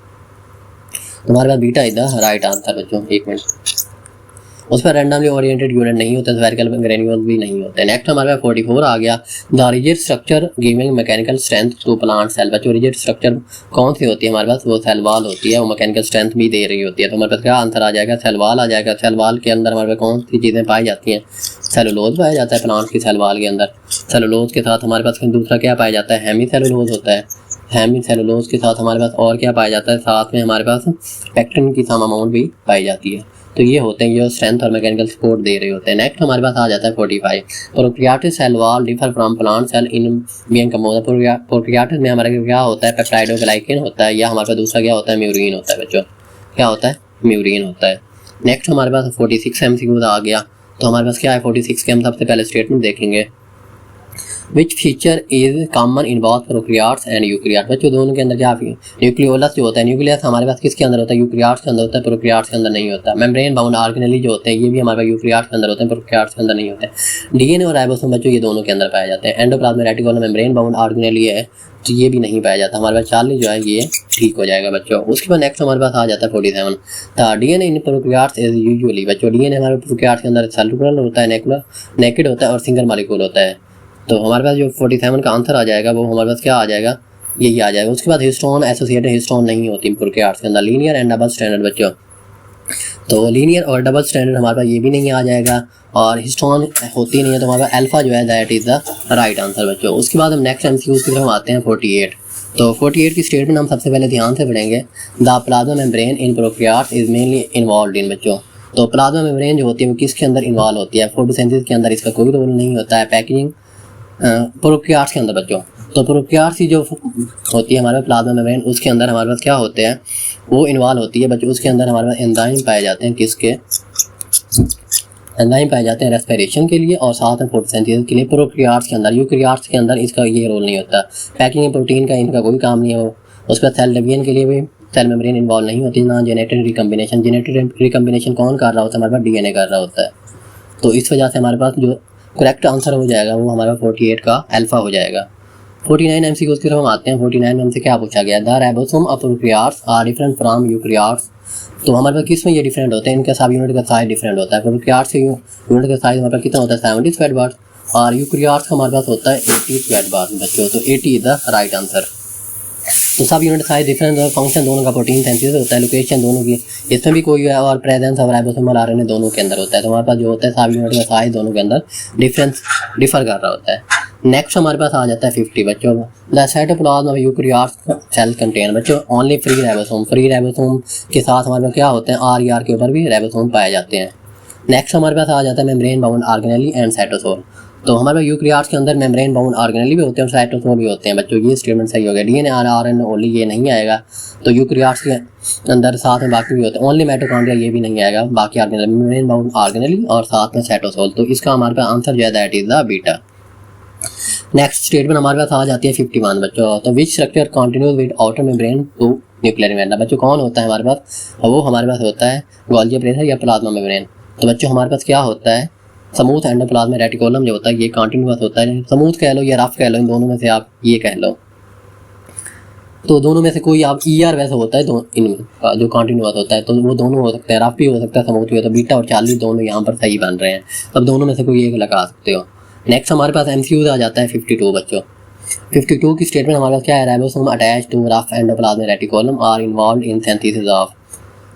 तुम्हारे पास beta is the right answer बच्चों। एक मिनट, उस पर रैंडमली ओरिएंटेड यूनिट नहीं होता, स्फेरिकल ग्रेन्यूल्स भी नहीं होते। नेक्स्ट हमारे पास 44 आ गया the rigid structure giving mechanical strength to plant cell. बच्चों रिजिड स्ट्रक्चर कौन सी होती है हमारे पास? वो सेल वॉल होती है, वो मैकेनिकल स्ट्रेंथ भी दे रही होती है। तो हमारे पास क्या आंसर आ जाएगा? सेल वॉल आ जाएगा। सेल वॉल के अंदर हमारे पास कौन सी चीज़ें पाई जाती हैं? सेलुलोज पाया जाता है प्लांट की सेल वॉल के अंदर। सेलुलोज के साथ हमारे पास दूसरा क्या पाया जाता है? हेमी सेलुलोज होता है। हेमी सेलुलोज के साथ हमारे पास और क्या पाया जाता है? साथ में हमारे पास पेक्टिन की सम अमाउंट भी पाई जाती है। तो ये होते हैं जो स्ट्रेंथ और मैकेनिकल सपोर्ट दे रहे होते हैं। नेक्स्ट हमारे पास आ जाता है 45 prokaryotic cell wall differ from plant cell in being compose. Prokaryotic में हमारे क्या होता है? पेप्टाइडोग्लाइकेन होता है, या हमारे पास दूसरा क्या होता है? म्यूरिन होता है बच्चों। क्या होता है? म्यूरिन होता है। नेक्स्ट हमारे पास 46 एमसीक्यू आ गया। तो हमारे पास क्या है 46 के? हम सबसे पहले स्टेटमेंट देखेंगे which feature is common in both prokaryotes and eukaryotes. बच्चों दोनों के अंदर क्या न्यूक्लियोलस जो होता है, न्यूक्लियस हमारे पास किसके अंदर होता है? यूकैरियोट्स के अंदर होता है, प्रोकैरियोट्स के अंदर नहीं होता। मेम्ब्रेन बाउंड ऑर्गेनेली जो होते हैं ये भी हमारे पास यूकैरियोट्स के अंदर होते हैं, प्रोकैरियोट्स के अंदर नहीं होते हैं। डीएनए और राइबोसोम बच्चों ये दोनों के अंदर पाए जाते हैं। Endoplasmic reticulum membrane bound organelle है तो ये भी नहीं पाया जाता। हमारे पास 40 जो है ये ठीक हो जाएगा बच्चों। उसके बाद नेक्स्ट हमारे पास आ जाता है 47 the DNA in prokaryotes is usually. बच्चों डीएनए हमारे प्रोकैरियोट्स के अंदर सेलुलर होता है, नेकेड होता है और सिंगल मॉलिक्यूल होता है। तो हमारे पास जो 47 का आंसर आ जाएगा वो हमारे पास क्या आ जाएगा? यही आ जाएगा। उसके बाद हिस्टोन एसोसिएटेड हिस्टोन नहीं होती प्रोकैरियोट्स के अंदर। लीनियर एंड डबल स्टैंडर्ड बच्चों, तो लीनियर और डबल स्टैंडर्ड हमारे पास ये भी नहीं आ जाएगा, और हिस्टोन होती नहीं है, तो हमारे पास अल्फा जो है that is the right answer बच्चों। उसके बाद हम नेक्स्ट एमसीक्यूज की तरफ आते हैं 48। तो 48 की स्टेटमेंट हम सबसे पहले ध्यान से पढ़ेंगे the plasma membrane in prokaryotes is mainly involved in. बच्चों तो प्लाज्मा मेम्ब्रेन जो होती है वो किसके अंदर इन्वॉल्व होती है? फोटोसिंथेसिस के अंदर इसका कोई रोल नहीं होता है। पैकेजिंग प्रोकैरियोट्स के अंदर बच्चों, तो प्रोकैरियोट्स की जो होती है हमारे प्लाज्मा मेम्ब्रेन उसके अंदर हमारे पास क्या होते हैं? वो इन्वॉल्व होती है बच्चों। उसके अंदर हमारे पास एंजाइम पाए जाते हैं, किसके? एंजाइम पाए जाते हैं रेस्पिरेशन के लिए और साथ में फोटोसिंथेसिस के लिए प्रोकैरियोट्स के अंदर। यूकैरियोट्स के अंदर इसका ये रोल नहीं होता। पैकिंग प्रोटीन का इनका कोई काम नहीं है। उसके बाद सेल डिवीजन के लिए भी सेल मेम्ब्रेन इन्वॉल्व नहीं होती ना। जेनेटिक रिकम्बिनेशन, जेनेटिक रिकम्बिनेशन कौन कर रहा होता है? हमारे पास डीएनए कर रहा होता है। तो इस वजह से हमारे पास जो करेक्ट आंसर हो जाएगा वो हमारा 48 का अल्फा हो जाएगा। 49 एमसीक्यूज की तरफ हम आते हैं। 49 में हमसे क्या पूछा गया? The ribosome of prokaryotes are different from eukaryotes. तो हमारे पास किस में ये डिफरेंट होते हैं? इनका सब यूनिट का साइज डिफरेंट होता है। प्रोकैरियोट्स के यूनिट का साइज हमारे पास कितना होता है? 70 स्क्वायर बार, और यूकैरियोट्स का हमारे पास होता है 80 स्क्वायर बार बच्चों। तो 80 इज द राइट आंसर। तो सब यूनिट साइज डिफरेंट है, फंक्शन दोनों का प्रोटीन सिंथेसिस होता है, लोकेशन दोनों की इसमें भी कोई है, और प्रेजेंस ऑफ राइबोसोमल आरएनए दोनों के अंदर होता है। तो हमारे पास जो होता है सब यूनिट का साइज दोनों के अंदर डिफर कर रहा होता है। नेक्स्ट हमारे पास आ जाता है 50 बच्चों the cytoplasm of eukaryotes cell contain. बच्चों only free ribosome. Free ribosome के साथ हमारे पास क्या होते हैं? आर के ऊपर भी राइबोसोम पाए जाते हैं। नेक्स्ट हमारे पास आ जाता है membrane bound organelle and cytosol. तो हमारे यूकैरियोट्स के अंदर मेम्ब्रेन बाउंड ऑर्गेनेली भी होते हैं और साइटोसोल भी होते हैं बच्चों। ये स्टेटमेंट सही हो गया। डीएनए और आरएनए ओनली ये नहीं आएगा। तो यूकैरियोट्स के अंदर साथ में बाकी भी होते हैं। ओनली माइटोकॉन्ड्रिया ये भी नहीं आएगा। बाकी ऑर्गेनेली मेम्ब्रेन बाउंड ऑर्गेनेली और साथ में साइटोसोल। तो इसका हमारे पास आंसर जो है that is the beta. Next statement हमारे पास आ जाती है 51 बच्चों। तो which structure continues with outer membrane to nuclear membrane. बच्चों कौन होता है हमारे पास? वो हमारे पास होता है गोल्गी प्रेशर या प्लाज्मा मेम्ब्रेन। तो बच्चों हमारे पास क्या होता है? स्मूथ एंडोप्लाज्मिक रेटिकुलम जो होता है ये कंटिन्यूअस होता है। स्मूथ कह लो या रफ कह लो, इन दोनों में से आप ये कह लो। तो दोनों में से कोई आप ईआर वैसे होता है तो इनमें जो कंटिन्यूअस होता है, तो वो दोनों हो सकते हैं, रफ भी हो सकता है, स्मूथ भी हो। तो बीटा और 40 दोनों यहाँ पर सही बन रहे हैं। अब दोनों में से कोई एक लगा सकते हो। नेक्स्ट हमारे पास एमसीक्यूज आ जाता है 52 बच्चों। 52 की स्टेटमेंट हमारे पास क्या है? Ribosome attach to rough endoplasmic reticulum are involved in synthesis of.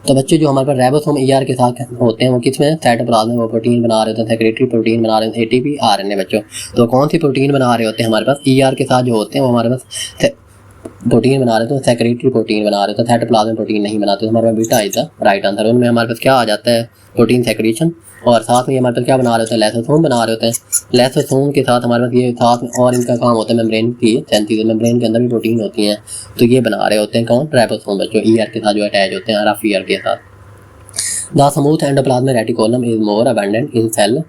तो बच्चे जो हमारे पास राइबोसोम ईआर के साथ होते हैं वो किसमें, साइटोप्लाज्म में वो प्रोटीन बना रहे होते हैं, सेक्रेटरी प्रोटीन बना रहे होते हैं, एटीपी आरएनए बच्चों। तो कौन सी प्रोटीन बना रहे होते हैं हमारे पास, ईआर के साथ जो होते हैं वो हमारे पास प्रोटीन बना रहे थे, सेक्रेटरी प्रोटीन बना रहे थे, साइटोप्लाज्म प्रोटीन नहीं बनाते। तो हमारे पास beta is the right answer. उनमें हमारे पास क्या आ जाता है, प्रोटीन सेक्रेशन, और साथ में हमारे पास क्या बना रहे होते हैं, लाइसोसोम बना रहे होते हैं। लाइसोसोम के साथ हमारे पास ये साथ में और इनका काम होता है मेम्ब्रेन की सिंथेसिस, मेम्ब्रेन के अंदर भी प्रोटीन होती हैं, तो ये बना रहे होते हैं कौन, राइबोसोम बच्चों, ईआर के साथ जो अटैच होते हैं, रफ ईआर के साथ। The smooth endoplasmic reticulum is more abundant in cell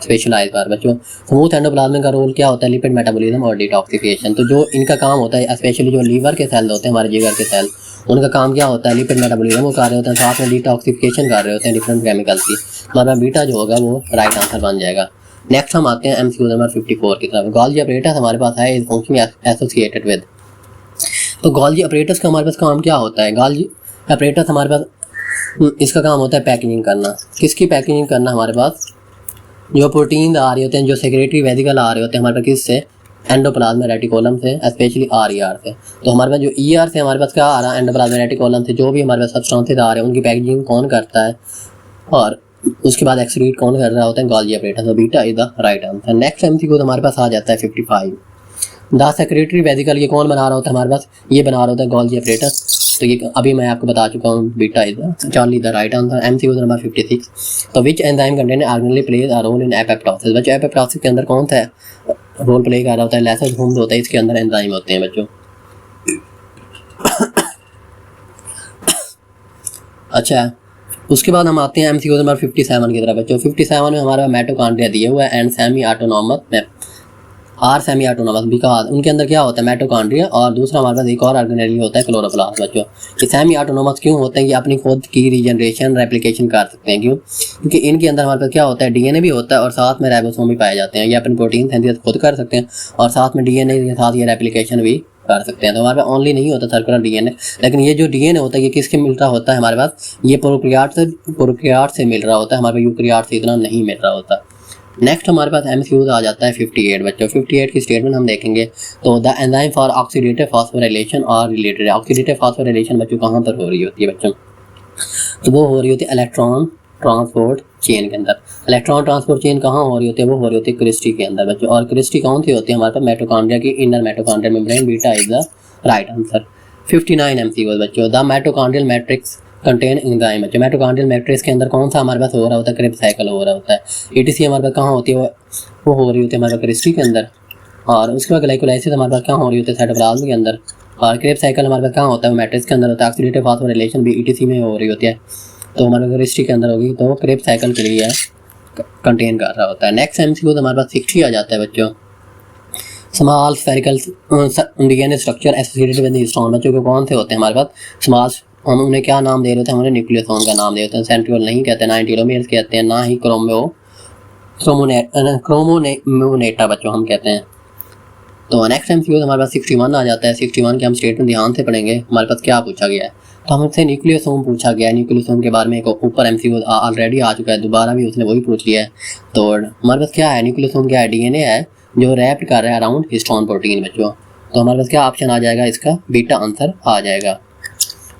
specialise बार बच्चों। स्मूथ एंडोप्लाज्मिक का रोल क्या होता है, लिपिड मेटाबॉलिज्म और डिटॉक्सिफिकेशन। तो जो इनका काम होता है, स्पेशली जो लीवर के सेल होते हैं, हमारे जिगर के सेल, उनका काम क्या होता है, लिपिड मेटाबॉलिज्म को कर रहे होते हैं, साथ में डिटॉक्सिफिकेशन कर रहे होते हैं डिफरेंट केमिकल्स की। हमारा बीटा जो होगा वो राइट आंसर बन जाएगा। नेक्स्ट हम आते हैं एमसीक्यू नंबर 54 की तरफ। गोल्गी अपरेटस हमारे पास है, इज फंक्शन एसोसिएटेड विद। तो गोल्गी अपरेटस का हमारे पास काम क्या होता है, गोल्गी अपरेटस हमारे पास इसका काम होता है पैकेजिंग करना। किसकी पैकेजिंग करना, हमारे पास जो प्रोटीन आ रहे होते हैं, जो सेक्रेटरी वेसिकल आ रहे होते हैं हमारे पास किससे, एंडोप्लाज्मिक रेटिकुलम से, स्पेशली आरईआर से। तो हमारे पास जो ईआर से हमारे पास क्या आ रहा है, एंडोप्लाज्मिक रेटिकुलम से जो भी हमारे पास सब्सटेंसेस आ रहे हैं उनकी पैकेजिंग कौन करता है, और उसके बाद एक्सक्रीट कौन कर रहा होता है, गोल्गी अपरेटस। तो beta is the right answer. Next MCQ हमारे पास आ जाता है 55। द सेक्रेटरी वेसिकल ये कौन बना रहा होता है हमारे पास, ये बना रहा होता है गोल्गी अपरेटस। तो ये अभी मैं आपको बता चुका हूँ, beta is Charlie the right answer. MCQ number 56। तो which enzyme contain organelle plays a role in apoptosis. बच्चों एपोप्टोसिस के अंदर कौन सा रोल प्ले कर रहा होता है, लाइसोसोम होता है, इसके अंदर एंजाइम होते हैं बच्चों। अच्छा, उसके बाद हम आते हैं एमसीक्यू नंबर 57 की तरफ बच्चों। 57 में हमारा माइटोकॉन्ड्रिया दिया हुआ है and semi autonomous are semi autonomous, because उनके अंदर क्या होता है, माइटोकॉन्ड्रिया, और दूसरा हमारे पास एक और ऑर्गेनेली होता है क्लोरोप्लास्ट बच्चों। ये सेमी ऑटोनॉमस क्यों होते हैं, ये अपनी खुद की रीजनरेशन रेप्लिकेशन कर सकते हैं। क्यों, क्योंकि इनके अंदर हमारे पास क्या होता है, डीएनए भी होता है और साथ में राइबोसोम भी पाए जाते हैं। ये अपनी प्रोटीन सिंथेसिस खुद कर सकते हैं और साथ में डीएनए के साथ ये रेप्लिकेशन भी कर सकते हैं। तो हमारे पास ओनली नहीं होता सर्कुलर डीएनए, लेकिन ये जो डीएनए होता है ये किसके मिल रहा होता है हमारे पास, ये प्रोकैरियोट से मिल रहा होता है, हमारे पास यूकैरियोट से इतना नहीं मिल रहा होता। नेक्स्ट हमारे पास एमसीक्यू आ जाता है 58 बच्चों। 58 की स्टेटमेंट हम देखेंगे। तो the enzyme for oxidative phosphorylation और रिलेटेड। ऑक्सीडेटिव फॉस्फोराइलेशन बच्चों कहाँ पर हो रही होती है बच्चों, तो वो हो रही होती है इलेक्ट्रॉन ट्रांसपोर्ट चेन के अंदर। इलेक्ट्रॉन ट्रांसपोर्ट चेन कहाँ हो रही होती है, वो हो रही होती है क्रिस्टी के अंदर बच्चों। और क्रिस्टी कौन सी होती है हमारे पास, माइटोकॉन्ड्रिया की inner mitochondrial membrane. Beta is the right answer. 59 MCQ बच्चों। The mitochondrial matrix contain enzyme बच्चों। माइटोकॉन्ड्रियल मैट्रिक्स के अंदर कौन सा हमारे पास हो रहा होता है, क्रेब्स साइकिल हो रहा होता है। एटीसी हमारे पास कहाँ होती है, वो हो रही होती है हमारे पास क्रिस्टी के अंदर। और उसके बाद ग्लाइकोलाइसिस हमारे पास कहाँ हो रही होती है, साइटोप्लाज्म के अंदर। और क्रेब्स साइकिल हमारे पास कहाँ होता है, मैट्रिक्स के अंदर होता है। ऑक्सीडेटिव फॉस्फोराइलेशन भी ईटीसी में हो रही होती है, तो हमारे पास क्रिस्टी के अंदर होगी, तो क्रेब्स साइकिल के लिए कंटेन कर रहा होता है। नेक्स्ट एमसीक्यू हमारे पास 60 आ जाता है बच्चों। Small spherical DNA structure associated with histone बच्चों को कौन से होते हैं हमारे पास, स्मॉल, हम उन्हें क्या नाम दे रहे थे, हमें न्यूक्लियोसोम का नाम दे रहे हैं। सेंट्रियोल नहीं कहते, ना ही टेलोमेयर कहते हैं, ना ही क्रोमोनेटा बच्चों हम कहते हैं। तो नेक्स्ट एमसीक्यू हमारे पास 61 आ जाता है। 61 के हम स्टेटमेंट ध्यान से पढ़ेंगे। हमारे पास क्या पूछा गया है, तो हमसे न्यूक्लियोसोम पूछा गया है। न्यूक्लियोसोम के बारे में एक ऊपर एमसीक्यू ऑलरेडी आ चुका है, दोबारा भी उसने वही पूछ लिया है। तो हमारे पास क्या है, न्यूक्लियोसोम क्या है, डीएनए है जो रैप्ड कर रहा है अराउंड हिस्टोन प्रोटीन बच्चों। तो हमारे पास क्या ऑप्शन आ जाएगा, इसका बीटा आंसर आ जाएगा।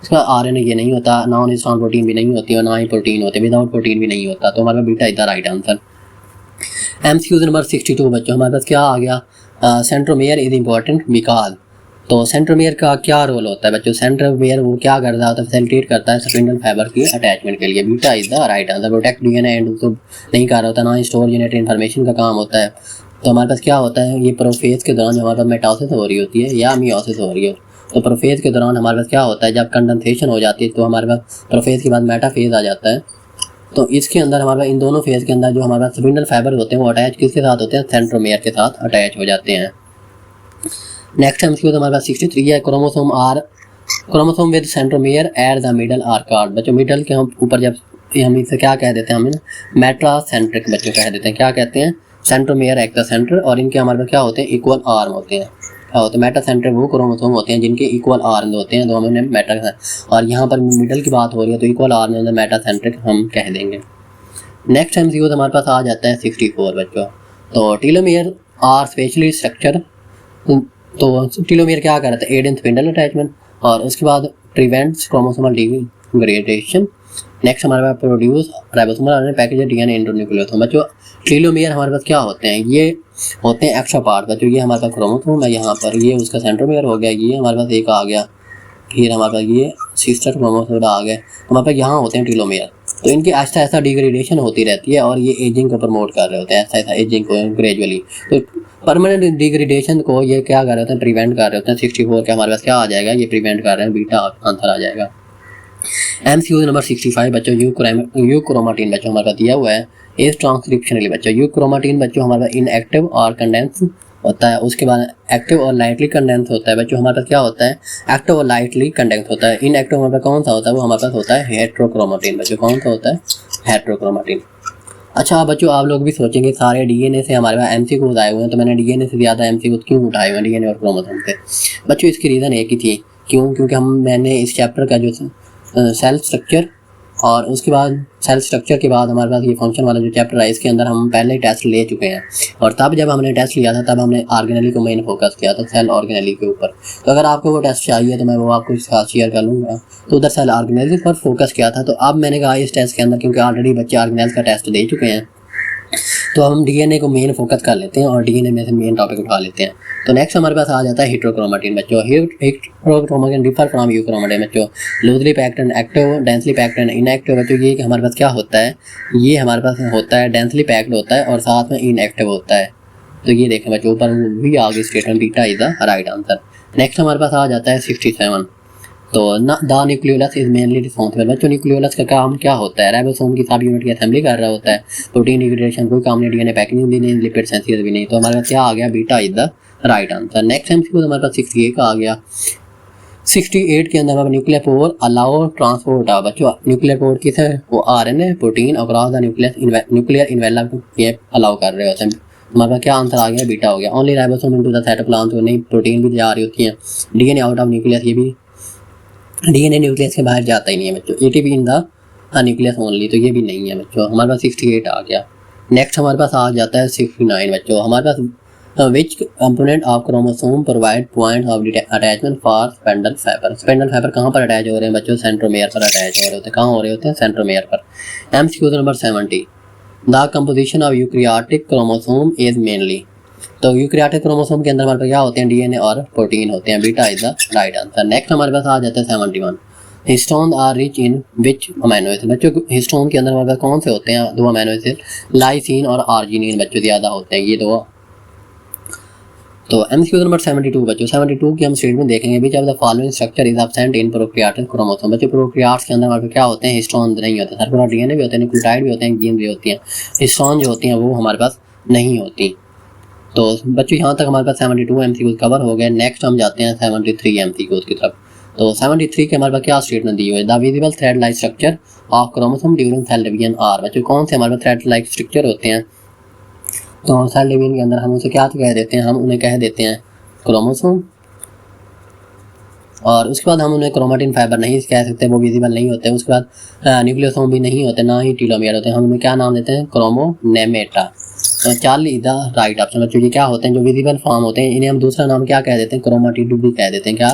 इसका आरएनए ये नहीं होता, नॉन हिस्टोन प्रोटीन भी नहीं होती और ना ही प्रोटीन होते, विदाउट प्रोटीन भी नहीं होता। तो हमारे पास beta is the right answer. MCQ number 62 बच्चों। हमारे पास क्या आ गया, सेंट्रोमेयर इज इम्पॉर्टेंट बिकॉज। तो सेंट्रोमेयर का क्या रोल होता है बच्चों, सेंट्रोमेयर वो क्या करता है, फैसिलिटेट करता है स्पिंडल फाइबर की अटैचमेंट के लिए। Beta is the right answer. Protect DNA and उसको नहीं कर रहा होता, ना ही स्टोर जेनेरेट इन्फॉर्मेशन का काम होता है। तो हमारे पास क्या होता है, ये प्रोफेज के दौरान हमारे पास मेटासिस हो रही होती है या मियोसिस हो रही है। तो प्रोफेज के दौरान हमारे पास क्या होता है, जब कंडेंसेशन हो जाती है तो हमारे पास प्रोफेज के बाद मेटाफेज आ जाता है। तो इसके अंदर हमारे पास इन दोनों फेज के अंदर जो हमारे पास स्पिंडल फाइबर होते हैं वो अटैच किसके साथ होते हैं, सेंट्रोमेयर के साथ अटैच हो जाते हैं। नेक्स्ट एमसीक्यू तो हमारे पास 63 है। Chromosome with centromere at the middle are called बच्चों। मिडल के हम ऊपर जब हम इसे क्या कह देते हैं, हमें मेट्रासेंट्रिक बच्चों कह देते हैं। क्या कहते हैं, सेंट्रोमेयर एट द सेंटर, और इनके हमारे पास क्या होते हैं, इक्वल आर्म होते हैं। क्या होते हैं, मेटासेंट्रिक वो क्रोमोसोम होते हैं जिनके इक्वल आर्म होते हैं, तो हमने मेटा, और यहाँ पर मिडल की बात हो रही है तो इक्वल आर्म में मेटासेंट्रिक हम कह देंगे। नेक्स्ट एमसीक्यू हमारे पास आ जाता है 64 बच्चों। तो टीलोमेयर आर स्पेशली स्ट्रक्चर। तो टीलोमेयर क्या करता है, एड इन स्पिंडल अटैचमेंट, और उसके बाद प्रिवेंट्स क्रोमोसोमल डिग्रेडेशन। नेक्स्ट हमारे पास produce ribosomal RNA package DNA into nucleosome. बच्चों टेलोमियर हमारे पास क्या होते हैं, ये होते हैं एक्स्ट्रा पार्ट। बच्चों ये हमारे पास क्रोमोसोम है, यहाँ पर ये उसका सेंट्रोमियर हो गया, ये हमारे पास एक आ गया, फिर हमारे पास ये सिस्टर क्रोमोसोम आ गए, हमारे पास यहाँ होते हैं टेलोमियर। तो इनकी ऐसा ऐसा डिग्रेडेशन होती रहती है और ये एजिंग को प्रमोट कर रहे होते हैं, ऐसा ऐसा एजिंग को ग्रेजुअली। तो परमानेंट डिग्रेडेशन को ये क्या कर रहे होते हैं, प्रिवेंट कर रहे होते हैं। 64 के हमारे पास क्या आ जाएगा, ये प्रिवेंट कर रहे हैं, बीटा आंसर आ जाएगा। MCQ नंबर 65 बच्चों यू क्रोमाटिन बच्चों हमारे पास दिया हुआ है इस ट्रांसक्रिप्शनली। बच्चों यू क्रोमाटिन बच्चों हमारे पास इनएक्टिव और कंडेंस होता है, उसके बाद एक्टिव और लाइटली कंडेंस होता है। बच्चों हमारे पास क्या होता है, एक्टिव और लाइटली कंडेंस होता है। इनएक्टिव हमारे पास कौन सा होता है, वो हमारे पास होता है हेट्रोक्रोमाटिन। बच्चों कौन सा होता है, हेट्रोक्रोमाटिन। अच्छा बच्चों आप लोग भी सोचेंगे सारे डीएनए से हमारे पास MCQ आए हुए हैं, तो मैंने डीएनए से ज़्यादा MCQ क्यों उठाए हुए हैं डीएनए और क्रोमोसोम से। बच्चों इसकी रीज़न एक ही थी, क्योंकि मैंने इस चैप्टर का जो सेल स्ट्रक्चर और उसके बाद सेल स्ट्रक्चर के बाद हमारे पास ये फंक्शन वाला जो चैप्टर है, इसके अंदर हम पहले ही टेस्ट ले चुके हैं। और तब जब हमने टेस्ट लिया था तब हमने ऑर्गेनेली को मेन फोकस किया था, सेल ऑर्गेनेली के ऊपर। तो अगर आपको वो टेस्ट चाहिए तो मैं वो आपको साथ शेयर कर लूँगा। तो उधर सेल ऑर्गेनेली पर फोकस किया था। तो अब मैंने कहा इस टेस्ट के अंदर, क्योंकि ऑलरेडी बच्चे ऑर्गेनेल का टेस्ट दे चुके हैं, तो हम डीएनए को मेन फोकस कर लेते हैं और डीएनए में से मेन टॉपिक उठा लेते हैं। तो नेक्स्ट हमारे पास आ जाता है हेट्रोक्रोमाटिन। बच्चों हेट्रोक्रोमाटिन डिफर फ्रॉम यूक्रोमाटिन। बच्चों loosely packed and active, densely packed and inactive. बच्चों ये कि हमारे पास क्या होता है, ये हमारे पास होता है डेंसली पैक्ड होता है और साथ में इनएक्टिव होता है। तो ये देखें बच्चों ऊपर भी आ गई statement, beta is the right answer. Next हमारे पास आ जाता है 67। तो the nucleolus is mainly responsible. बच्चों न्यूक्लियोलस का काम क्या होता है, राइबोसोम की सब यूनिट की असेंबली कर रहा होता है। प्रोटीन डिग्रेडेशन कोई काम नहीं, डीएनए पैकिंग भी नहीं, लिपिड सिंथेसिस भी नहीं। तो हमारे पास क्या आ गया, beta is the right answer. Next MCQ हमारे पास 68 का आ गया। 68 के अंदर न्यूक्लियर पोर अलाउ ट्रांसपोर्ट आ। बच्चों न्यूक्लियर पोर किस है, वो RNA protein across the nuclear envelope ये अलाउ कर रहे होते हैं। हमारे पास क्या आंसर आ गया, बीटा हो गया। Only ribosome into the cytoplasm, तो नहीं प्रोटीन भी जा रही होती है। डीएनए आउट ऑफ न्यूक्लियस, ये भी डीएनए न्यूक्लियस के बाहर जाता ही नहीं है बच्चों। ATP in the nucleus only, तो ये भी नहीं है बच्चों। हमारे पास 68 आ गया। नेक्स्ट हमारे पास आ जाता है 69 बच्चों। हमारे पास which component of chromosome provide point of attachment for spindle fibre. Spindle fibre कहाँ पर अटैच हो रहे हैं बच्चों, सेंट्रोमेयर पर अटैच हो रहे होते हैं। कहाँ हो रहे होते हैं, सेंट्रोमेयर पर। MCQ number 70। The composition of eukaryotic chromosome is mainly. तो यूकैरियोटिक क्रोमोसोम के अंदर हमारे पास क्या होते हैं, डीएनए और प्रोटीन होते हैं। Beta is the right answer. Next हमारे पास आ जाता है 71। Histone are rich in which amino acid. बच्चों हिस्टोन के अंदर हमारे पास कौन से होते हैं, दो अमीनो एसिड, लाइसिन और आर्जिनिन बच्चों ज़्यादा होते हैं, ये दो। तो MCQ नंबर 72 बच्चों। 72 की हम स्टेटमेंट देखेंगे, which of the following structure is absent in prokaryotic chromosome. बच्चों प्रोकैरियोट्स के अंदर हमारे क्या होते हैं, हिस्टोन नहीं होते। सर्कुलर डीएनए भी होते हैं, न्यूक्लियोटाइड भी होते हैं, जीन भी होती हैं। हिस्टोन जो होती हैं वो हमारे पास नहीं होती। तो बच्चों यहाँ तक हमारे पास 72 MCQ कवर हो गए। नेक्स्ट हम जाते हैं 73 MCQ की तरफ। तो 73 के हमारे पास क्या स्टेटमेंट दी हुई है, the visible thread like structure of chromosome during cell division are. बच्चों कौन से हमारे पास थ्रेड लाइक स्ट्रक्चर होते हैं, तो सेल डिवीजन के अंदर हम उसे क्या कह देते हैं, हम उन्हें कह देते हैं क्रोमोसोम। और उसके बाद हम उन्हें क्रोमाटिन फाइबर नहीं कह सकते, वो विजिबल नहीं होते। उसके बाद न्यूक्लियोसोम भी नहीं होते, ना ही टीलोमियर होते हैं, हम उन्हें क्या नाम देते हैं, chromonemata. Charlie the right option. बच्चों ये क्या होते हैं, जो विजिबल फॉर्म होते हैं, इन्हें हम दूसरा नाम क्या कह देते हैं, क्रोमाटिड भी कह देते हैं। क्या,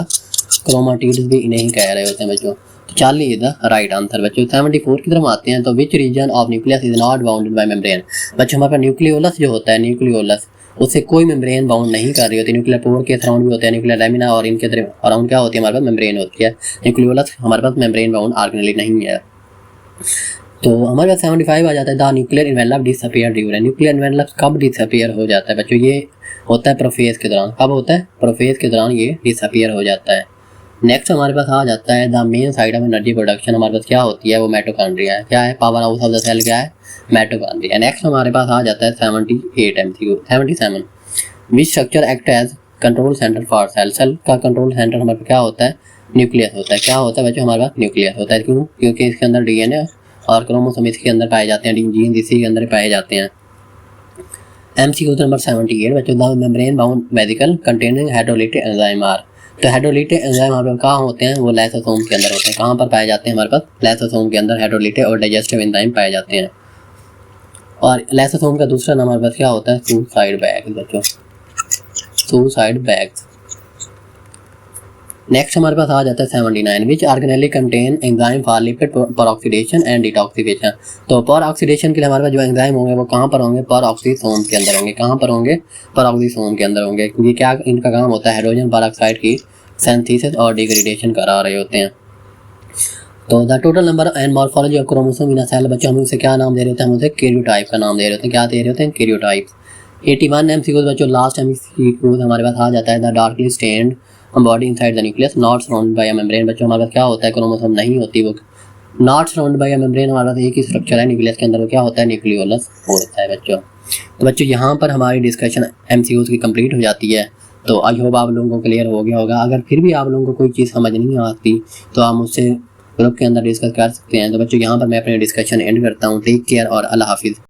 क्रोमाटिड भी इन्हें ही कह रहे होते हैं बच्चों। तो Charlie is the right answer. बच्चों 74 की तरफ आते हैं। तो which region of nucleus is not bounded by membrane. बच्चों हमारे पास न्यूक्लियोलस जो होता है, न्यूक्लियोलस उससे कोई मेम्ब्रेन बाउंड नहीं कर रही होती। न्यूक्लियर पोर के अराउंड भी होते हैं, न्यूक्लियर लैमिना, और इनके अराउंड क्या होती है, हमारे पास मेम्ब्रेन होती है। न्यूक्लियोलस हमारे पास मेम्ब्रेन बाउंड ऑर्गेनेली नहीं है। तो हमारे पास 75 आ जाता है, the nuclear envelope disappear during. Nuclear envelope कब डिसअपीयर हो जाता है बच्चों, ये होता है प्रोफेज के दौरान। कब होता है, प्रोफेज के दौरान ये डिसअपीयर हो जाता है। नेक्स्ट हमारे पास आ जाता है, the main side of energy production. हमारे पास क्या होती है, वो माइटोकॉन्ड्रिया है। क्या है, power house of the cell क्या है, माइटोकॉन्ड्रिया। नेक्स्ट हमारे पास आ जाता है 78 MCQ। 77 which structure act as control center for cell. Cell का कंट्रोल सेंटर हमारे पास क्या होता है, न्यूक्लियस होता है। क्या होता है बच्चों, हमारे पास न्यूक्लियस होता है। क्यों, क्योंकि इसके अंदर डीएनए और क्रोमोसोम इसके अंदर पाए जाते हैं, जीन इसी के अंदर पाए जाते हैं। MCQ नंबर 78 बच्चों, the membrane bound vesicle containing hydrolytic enzyme are. तो हाइड्रोलाइटिक एंजाइम हमारे पास कहाँ होते हैं, वो लाइसोसोम के अंदर होते हैं। कहाँ पर पाए जाते हैं, हमारे पास लाइसोसोम के अंदर हाइड्रोलाइटिक और डाइजेस्टिव एंजाइम पाए जाते हैं। और लाइसोसोम का दूसरा नाम हमारे पास क्या होता है, सुसाइड बैग बच्चों, सुसाइड बैग। नेक्स्ट हमारे पास आ जाता है 79, which organelle contain enzyme for lipid peroxidation and detoxification. तो परऑक्सीडेशन के लिए हमारे पास जो एंजाइम होंगे वो कहाँ पर होंगे, परऑक्सीसोम के अंदर होंगे। कहाँ पर होंगे, परऑक्सीसोम के अंदर होंगे, क्योंकि क्या इनका काम होता है हाइड्रोजन परऑक्साइड की सिंथेसिस और डिग्रेडेशन करा रहे होते हैं। तो the total number and morphology of chromosome in a cell, बच्चों हम इसे क्या नाम दे रहे होते हैं, हम उसे कैरियोटाइप का नाम दे रहे होते हैं। क्या दे रहे होते हैं, कैरियोटाइप। 81 MCQ बच्चों, लास्ट MCQ हमारे पास आ जाता है the darkly stained body inside the nucleus not surrounded by a membrane. बच्चों हमारे पास क्या होता है, क्रोमोसोम नहीं होती वो not surrounded by a membrane, हमारे पास एक ही स्ट्रक्चर है न्यूक्लियस के अंदर, वो क्या होता है, न्यूक्लियोलस होता है बच्चों। तो बच्चों यहाँ पर हमारी डिस्कशन MCQs की कंप्लीट हो जाती है। तो आई होप आप लोगों को क्लियर हो गया होगा। अगर फिर भी आप लोगों को कोई चीज़ समझ नहीं आती तो आप मुझसे ग्रुप के अंदर डिस्कस कर सकते हैं। तो बच्चों यहाँ पर मैं अपनी डिस्कशन एंड करता हूँ। टेक केयर और अल्लाह हाफिज़।